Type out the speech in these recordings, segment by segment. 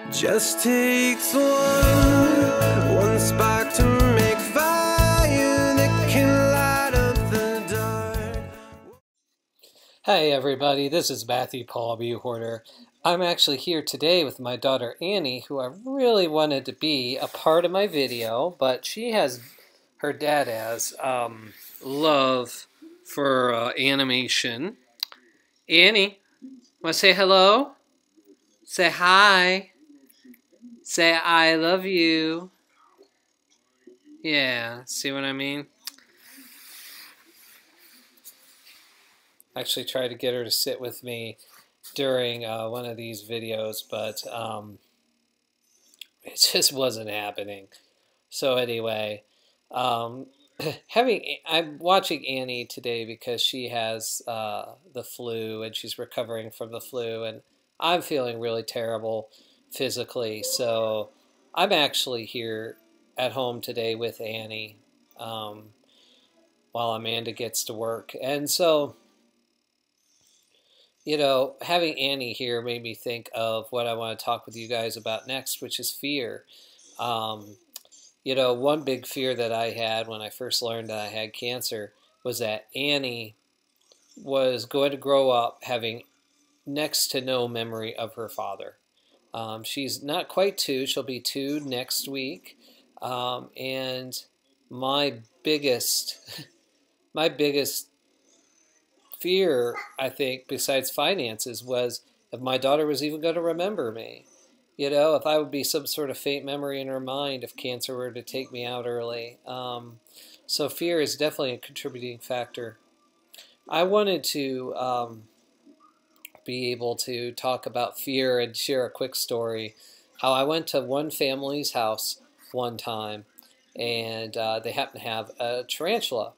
Just takes one spark to make fire that can light up the dark. Hey everybody, this is Matthew Paul Hoarder. I'm actually here today with my daughter Annie, who I really wanted to be a part of my video, but her dad has love for animation. Annie, want to say hello? Say hi. Say I love you. Yeah, see what I mean? I actually tried to get her to sit with me during one of these videos, but it just wasn't happening. So anyway, I'm watching Annie today because she has the flu and she's recovering from the flu, and I'm feeling really terrible physically. So I'm actually here at home today with Annie while Amanda gets to work. And so, you know, having Annie here made me think of what I want to talk with you guys about next, which is fear. You know, one big fear that I had when I first learned that I had cancer was that Annie was going to grow up having next to no memory of her father. She's not quite 2. She'll be 2 next week. And my biggest, my biggest fear, I think, besides finances, was if my daughter was even going to remember me. You know, if I would be some sort of faint memory in her mind if cancer were to take me out early. So fear is definitely a contributing factor. I wanted to be able to talk about fear and share a quick story. How I went to one family's house one time, and they happened to have a tarantula.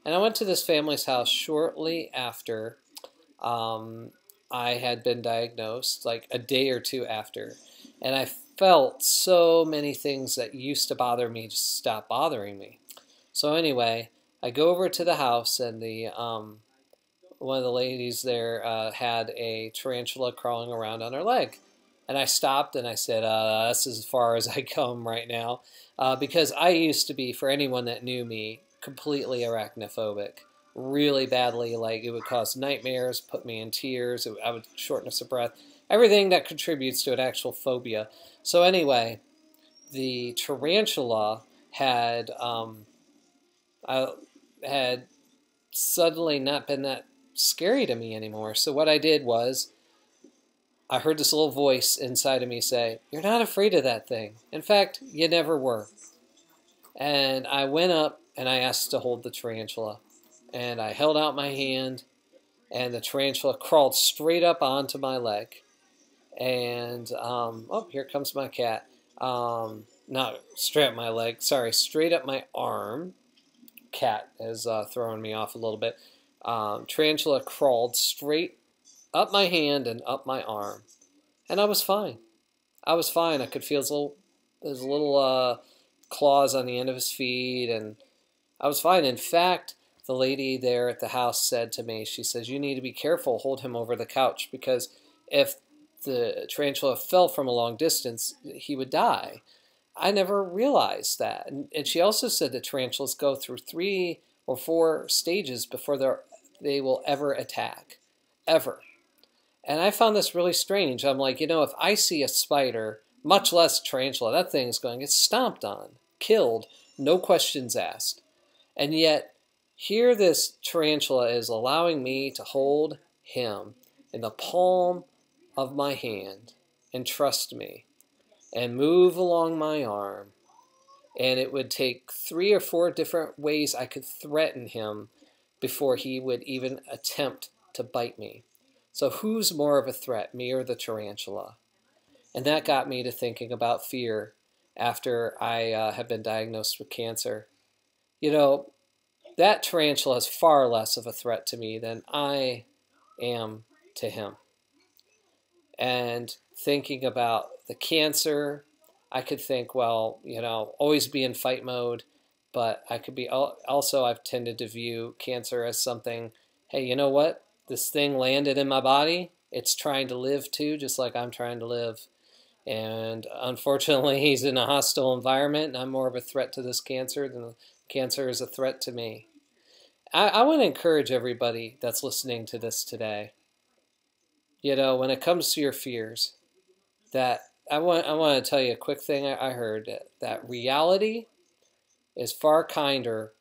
And I went to this family's house shortly after I had been diagnosed, like a day or 2 after. And I felt so many things that used to bother me just stopped bothering me. So anyway, I go over to the house, and one of the ladies there had a tarantula crawling around on her leg. And I stopped and I said, this is as far as I come right now. Because I used to be, for anyone that knew me, completely arachnophobic. Really badly, like it would cause nightmares, put me in tears, I would shortness of breath, everything that contributes to an actual phobia. So anyway, the tarantula had had suddenly not been that scary to me anymore. So what I did was, I heard this little voice inside of me say, "You're not afraid of that thing. In fact, you never were." And I went up and I asked to hold the tarantula. And I held out my hand, and the tarantula crawled straight up onto my leg. And, oh, here comes my cat. Not straight up my leg, sorry, straight up my arm. Cat is throwing me off a little bit. Tarantula crawled straight up my hand and up my arm. And I was fine. I was fine. I could feel his little claws on the end of his feet, and I was fine. In fact, the lady there at the house said to me, she says, "You need to be careful, hold him over the couch, because if the tarantula fell from a long distance, he would die." I never realized that. And she also said that tarantulas go through 3 or 4 stages before they will ever attack. Ever. And I found this really strange. I'm like, you know, if I see a spider, much less a tarantula, that thing's going to get stomped on, killed, no questions asked. And yet, here this tarantula is allowing me to hold him in the palm of my hand and trust me and move along my arm. And it would take 3 or 4 different ways I could threaten him before he would even attempt to bite me. So who's more of a threat, me or the tarantula? And that got me to thinking about fear after I had been diagnosed with cancer. You know, that tarantula is far less of a threat to me than I am to him. And thinking about the cancer, I could think, well, you know, always be in fight mode, but I could be also, I've tended to view cancer as something, hey, you know what? This thing landed in my body. It's trying to live too, just like I'm trying to live. And unfortunately, he's in a hostile environment, and I'm more of a threat to this cancer than the cancer is a threat to me. I want to encourage everybody that's listening to this today, when it comes to your fears, that I want to tell you a quick thing I heard, that reality is far kinder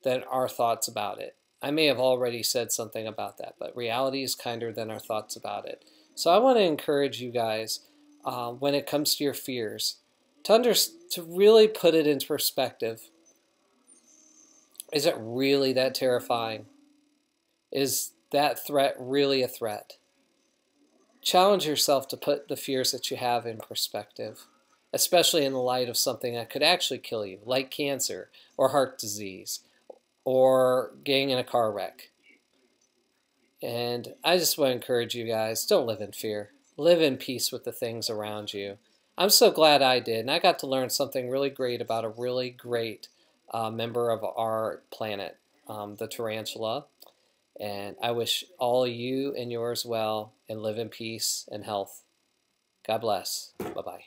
than our thoughts about it. I may have already said something about that, but reality is kinder than our thoughts about it. So I want to encourage you guys, when it comes to your fears, to really put it into perspective. Is it really that terrifying? Is that threat really a threat? Challenge yourself to put the fears that you have in perspective, especially in the light of something that could actually kill you, like cancer or heart disease or getting in a car wreck. And I just want to encourage you guys, don't live in fear. Live in peace with the things around you. I'm so glad I did, and I got to learn something really great about a really great member of our planet, the tarantula. And I wish all you and yours well, and live in peace and health. God bless. Bye-bye.